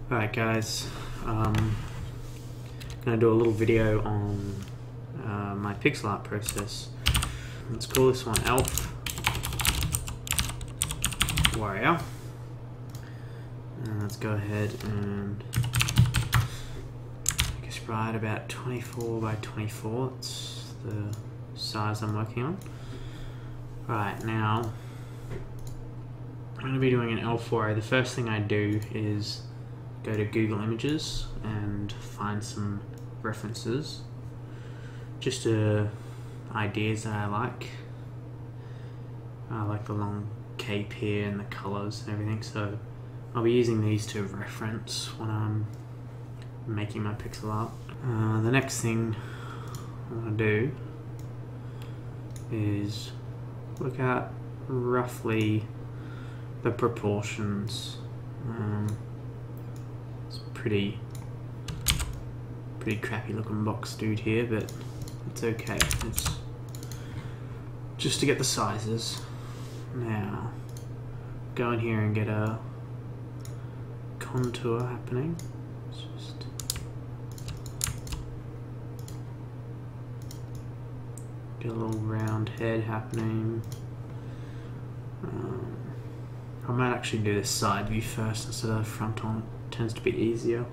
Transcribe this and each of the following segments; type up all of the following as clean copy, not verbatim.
Alright guys, gonna do a little video on my pixel art process. Let's call this one Elf Warrior. And let's go ahead and make a sprite about 24 by 24. That's the size I'm working on. Right, now I'm going to be doing an elf warrior. The first thing I do is go to Google Images and find some references, just ideas that I like. I like the long cape here and the colours and everything, so I'll be using these to reference when I'm making my pixel art. The next thing I want to do is look at roughly the proportions. It's pretty crappy looking box dude here, but it's okay. It's just to get the sizes. Now, go in here and get a contour happening. It's just get a little round head happening. I might actually do this side view first instead of the front on. It tends to be easier.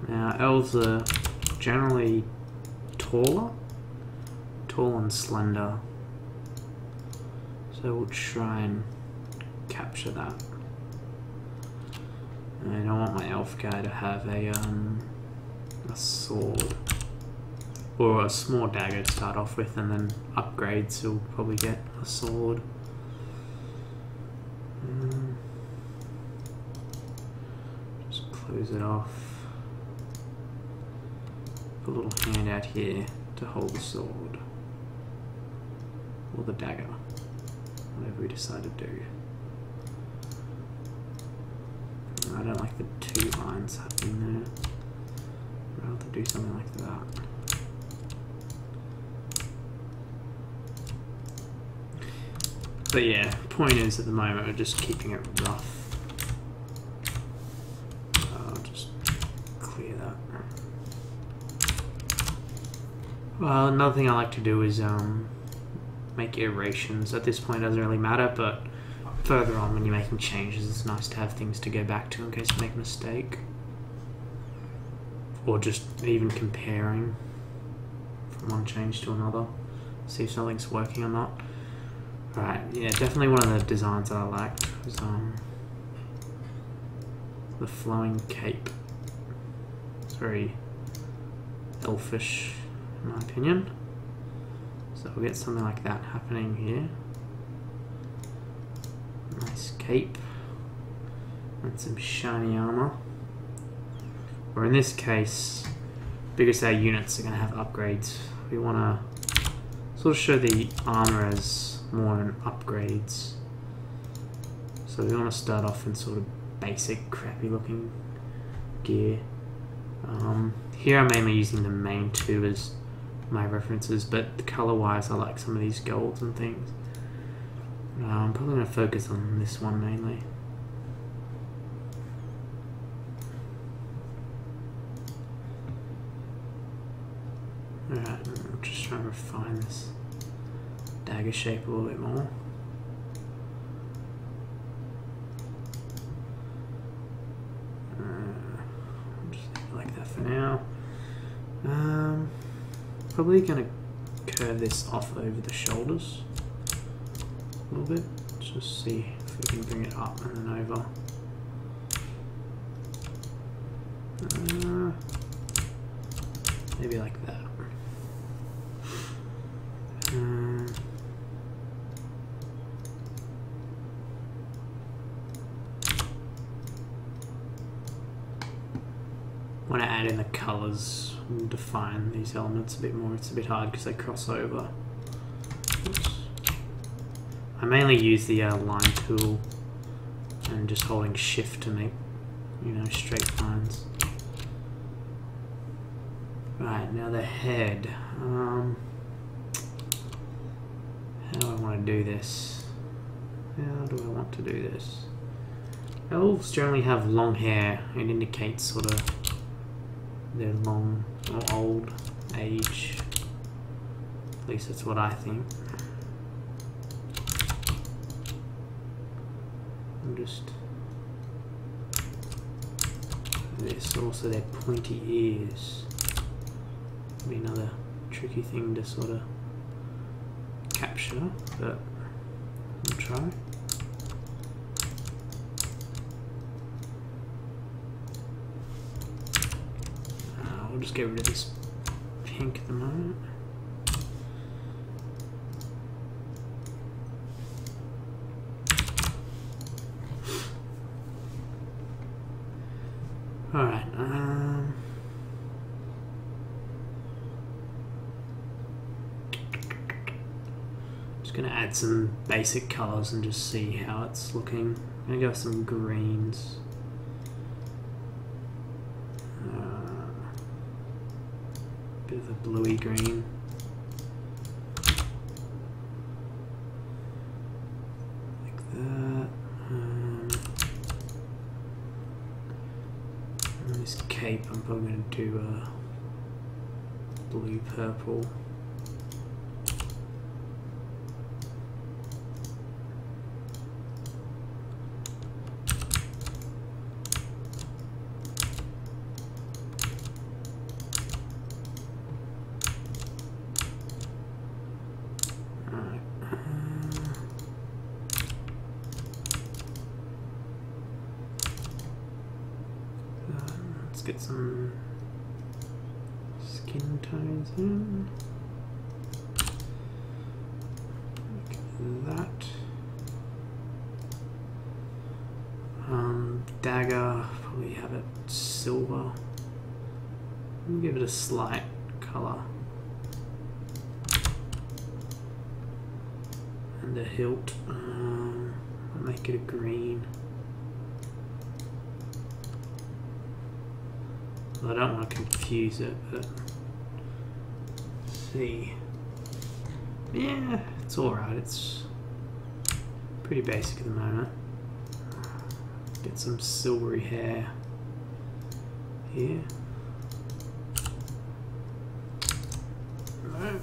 Now, elves are generally tall and slender, so we'll try and capture that. And I want my elf guy to have a sword or a small dagger to start off with, and then upgrades he'll probably get a sword. Just close it off. Put a little hand out here to hold the sword or the dagger, whatever we decide to do. I don't like the two lines happening there. I'd rather do something like that. But yeah, point is at the moment we're just keeping it rough. I'll just clear that. Well, another thing I like to do is make iterations. At this point it doesn't really matter, but further on when you're making changes it's nice to have things to go back to in case you make a mistake. Or just even comparing from one change to another. See if something's working or not. Right, yeah, definitely one of the designs that I liked was the flowing cape. It's very elfish in my opinion. So we'll get something like that happening here. Nice cape. And some shiny armor. Or in this case, because our units are going to have upgrades, we want to sort of show the armor as more in upgrades. So we want to start off in sort of basic, crappy looking gear. Here I'm mainly using the main two as my references, but color wise I like some of these golds and things. I'm probably going to focus on this one mainly. Alright, I'm just trying to refine this dagger shape a little bit more. Just leave it like that for now. Probably gonna curve this off over the shoulders a little bit. Just see if we can bring it up and then over. Maybe like that. When I add in the colours and define these elements a bit more, it's a bit hard because they cross over. Oops. I mainly use the line tool and just holding shift to make, you know, straight lines. Right, now the head. How do I want to do this? How do I want to do this? Elves generally have long hair. It indicates sort of their long or old age. At least that's what I think. I'm just this, also their pointy ears. Be another tricky thing to sort of capture, but we'll try. We'll just get rid of this pink at the moment. Alright, just gonna add some basic colours and just see how it's looking. I'm gonna go with some greens. Bit of a bluey green. Like that. And this cape, I'm probably going to do a blue purple. Get some skin tones in. Like that. Dagger, probably have it silver. Give it a slight colour. And a hilt. I'll make it a green. I don't want to confuse it, but let's see. Yeah, it's alright. It's pretty basic at the moment. Get some silvery hair here. Right.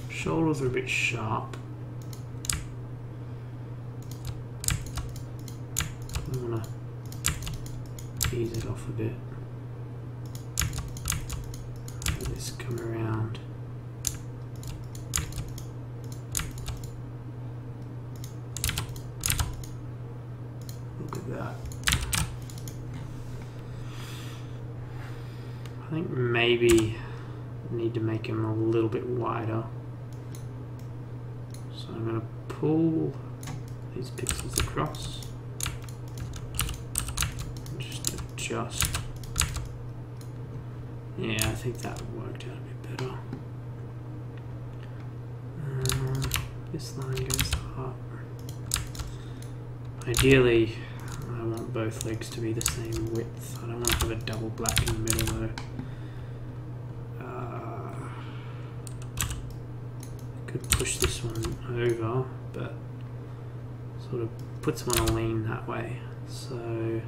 Shoulders are a bit sharp. I'm gonna ease it off a bit. Let this come around. Look at that. I think maybe I need to make him a little bit wider. So I'm gonna pull these pixels across. Just yeah, I think that worked out a bit better. This line goes up. Ideally, I want both legs to be the same width. I don't want to have a double black in the middle though. I could push this one over, but sort of puts one on a lean that way. So.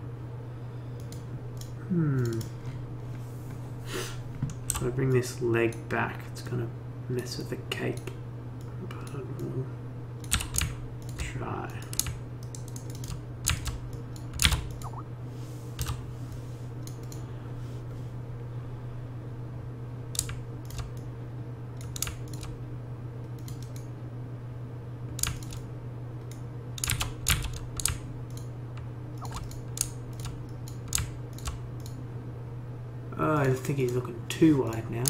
If I bring this leg back, it's going to mess with the cape, but we'll try. I think he's looking too wide now.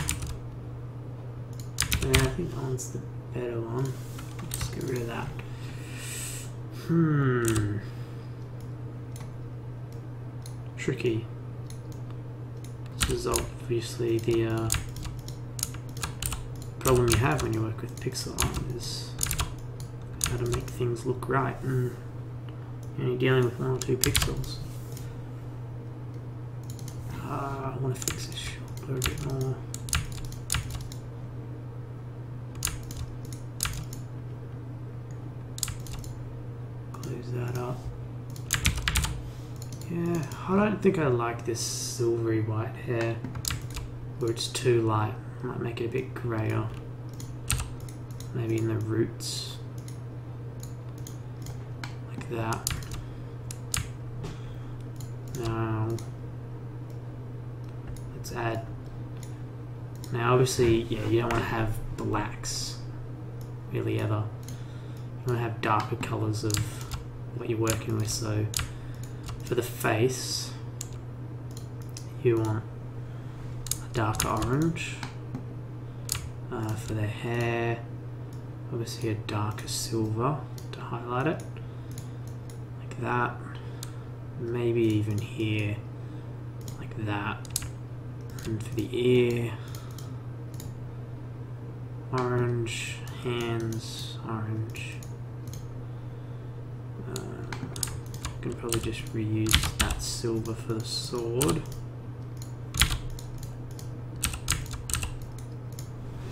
Yeah, I think that one's the better one. Let's get rid of that. Tricky. This is obviously the problem you have when you work with pixel art, is how to make things look right, and you're dealing with 1 or 2 pixels. I want to fix this shot, color a bit more. Close that up. Yeah, I don't think I like this silvery white hair, where it's too light. Might make it a bit grayer. Maybe in the roots. Like that. Now, let's add. Now obviously, yeah, you don't want to have blacks, really ever. You want to have darker colours of what you're working with, so for the face, you want a darker orange. For their hair, obviously a darker silver to highlight it, like that. Maybe even here, like that. And for the ear, orange, hands, orange. I can probably just reuse that silver for the sword.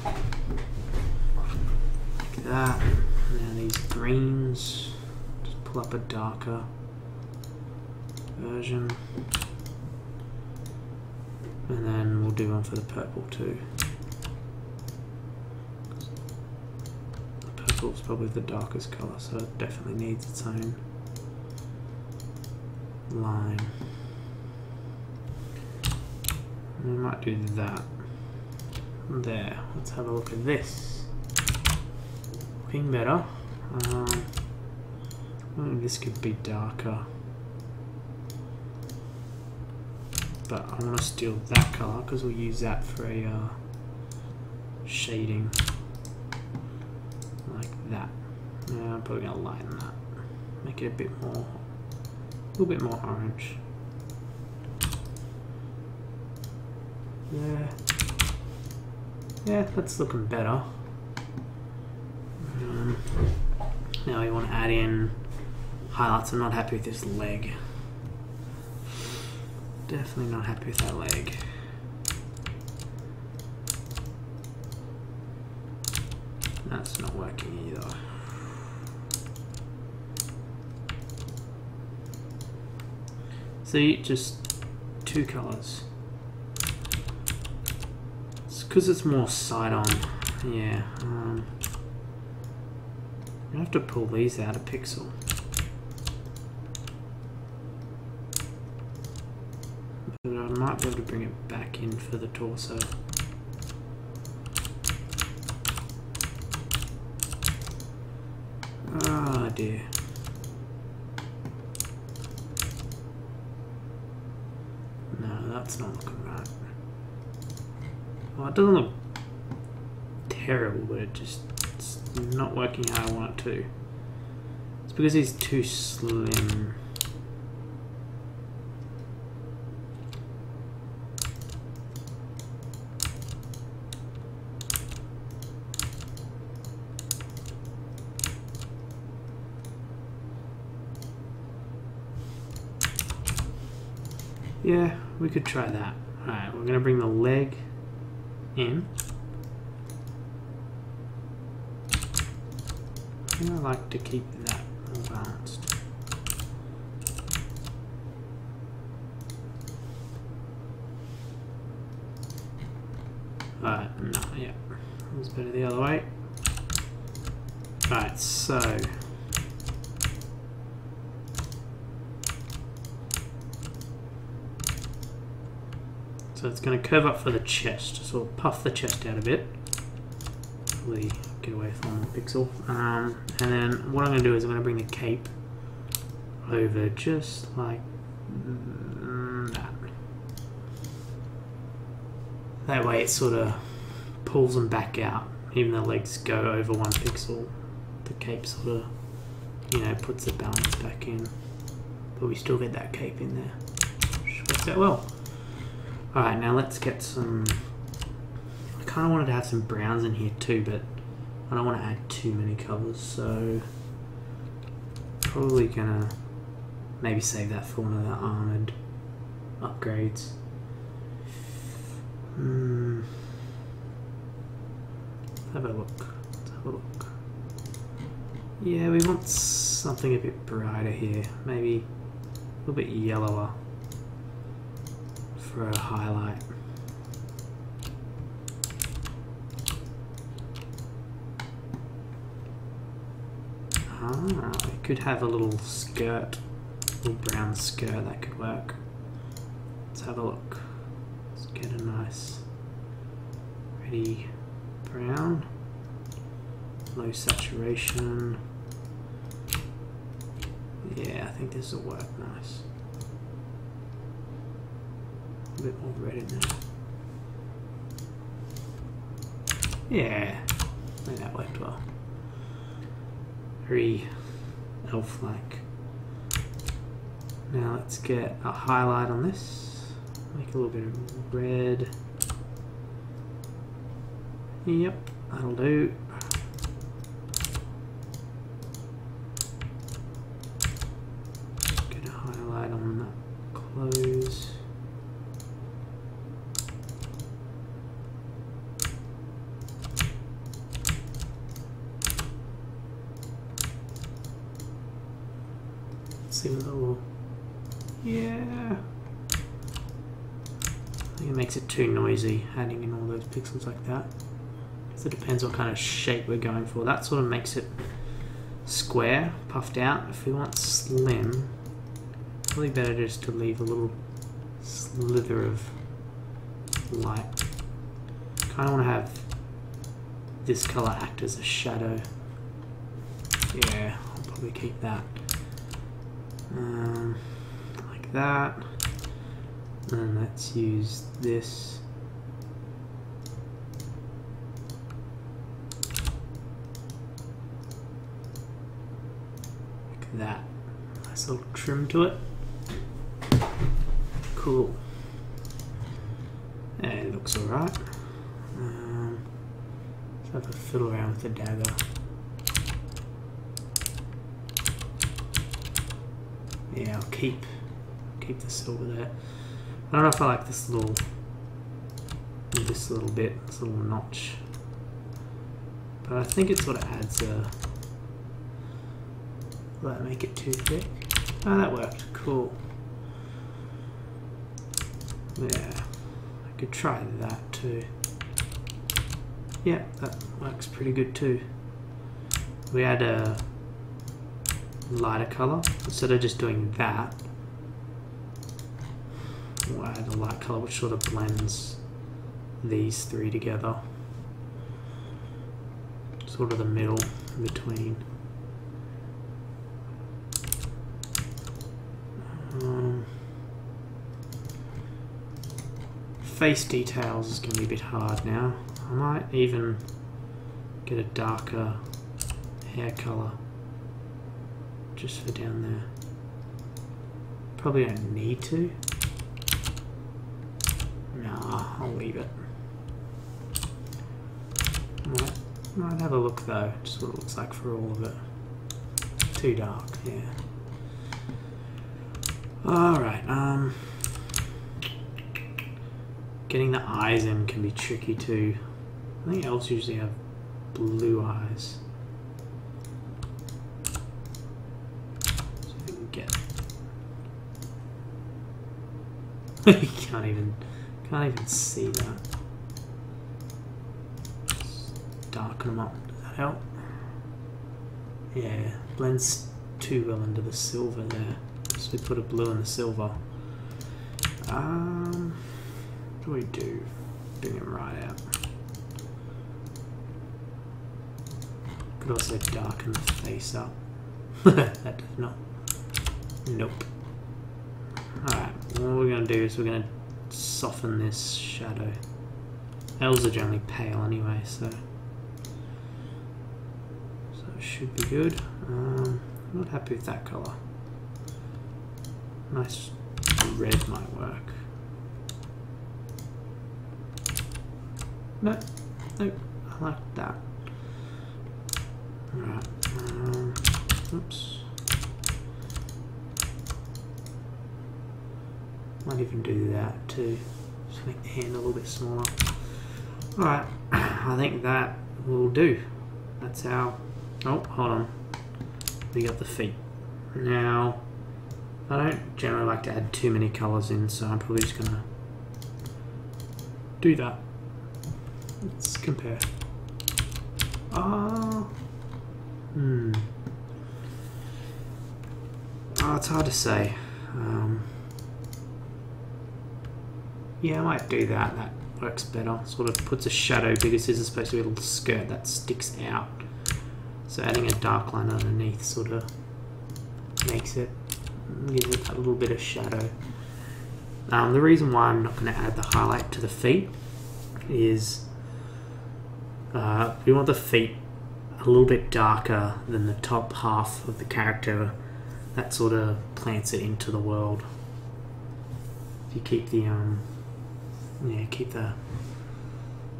Like that. Now these greens, just pull up a darker version. And then we'll do one for the purple too. The purple is probably the darkest colour, so it definitely needs its own line. We might do that. There. Let's have a look at this. Looking better. This could be darker. But I want to steal that colour because we'll use that for a shading. Like that. Yeah, I'm probably going to lighten that. Make it a bit more, a little bit more orange. Yeah. Yeah, that's looking better. Now we want to add in highlights. I'm not happy with this leg. Definitely not happy with that leg. That's not working either. See, just two colours. It's because it's more side on. Yeah. I have to pull these out a pixel. But I might be able to bring it back in for the torso. Oh dear. No, that's not looking right. Well, it doesn't look terrible, but it's not working how I want it to. It's because he's too slim. Yeah, we could try that. Alright, we're going to bring the leg in. I like to keep that more balanced. Alright, no, yeah. It was better the other way. Alright, so it's going to curve up for the chest, so we'll puff the chest out a bit. Probably get away with one more pixel. And then what I'm going to do is I'm going to bring the cape over just like that. That way it sort of pulls them back out. Even the legs go over 1 pixel. The cape sort of, you know, puts the balance back in. But we still get that cape in there. Which works out well. Alright, now let's get some... I kind of wanted to have some browns in here too, but I don't want to add too many colours, so... Probably gonna maybe save that for one of the armoured upgrades. Have a look. Let's have a look. Yeah, we want something a bit brighter here. Maybe a little bit yellower for a highlight. Ah, it could have a little skirt, a little brown skirt, that could work. Let's have a look. Let's get a nice, pretty brown, low saturation. Yeah, I think this will work nice. A bit more red in there. Yeah, I think that worked well. Very elf-like. Now let's get a highlight on this. Make a little bit of red. Yep, that'll do. Get a highlight on that close. See what that will. Yeah. I think it makes it too noisy, adding in all those pixels like that. So it depends what kind of shape we're going for. That sort of makes it square, puffed out. If we want slim, probably better just to leave a little slither of light. Kind of want to have this color act as a shadow. Yeah, I'll probably keep that. Like that. And let's use this. Like that. Nice little trim to it. Cool. Yeah, it looks alright. Let's have a fiddle around with the dagger. Yeah, I'll keep the silver there. I don't know if I like this little bit, this little notch, but I think it's what it adds. Will that make it too thick? Oh, that worked. Cool. Yeah, I could try that too. Yeah, that works pretty good too. We add a lighter color instead of just doing that. We'll add a light color which sort of blends these three together, sort of the middle in between. Face details is going to be a bit hard now. I might even get a darker hair color just for down there. Probably don't need to. Nah, I'll leave it. Might have a look though, just what it looks like for all of it. Too dark, yeah. Alright, getting the eyes in can be tricky too. I think elves usually have blue eyes. So if we can get... you can't even see that. Just darken them up. Does that help? Yeah, blends too well into the silver there. So we put a blue in the silver. What do we do? Bring it right out. Could also darken the face up. That does not. Nope. Alright, what we're going to do is we're going to soften this shadow. Elves are generally pale anyway, so it should be good. I'm not happy with that colour. Nice red might work. No, I like that. Alright, oops. Might even do that too. Just make the hand a little bit smaller. Alright, I think that will do. That's our... Oh, hold on. We got the feet. Now, I don't generally like to add too many colours in, so I'm probably just going to do that. Let's compare. Oh, it's hard to say. Yeah, I might do that. That works better. Sort of puts a shadow because this is supposed to be a little skirt that sticks out. So adding a dark line underneath sort of makes it, gives it a little bit of shadow. The reason why I'm not going to add the highlight to the feet is we want the feet a little bit darker than the top half of the character. That sort of plants it into the world. If you keep the keep the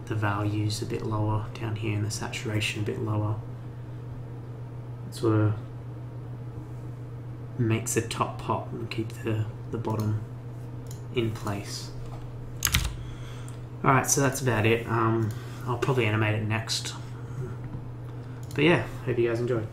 values a bit lower down here and the saturation a bit lower, it sort of makes the top pop and keep the bottom in place. Alright, so that's about it. I'll probably animate it next. But yeah, hope you guys enjoyed.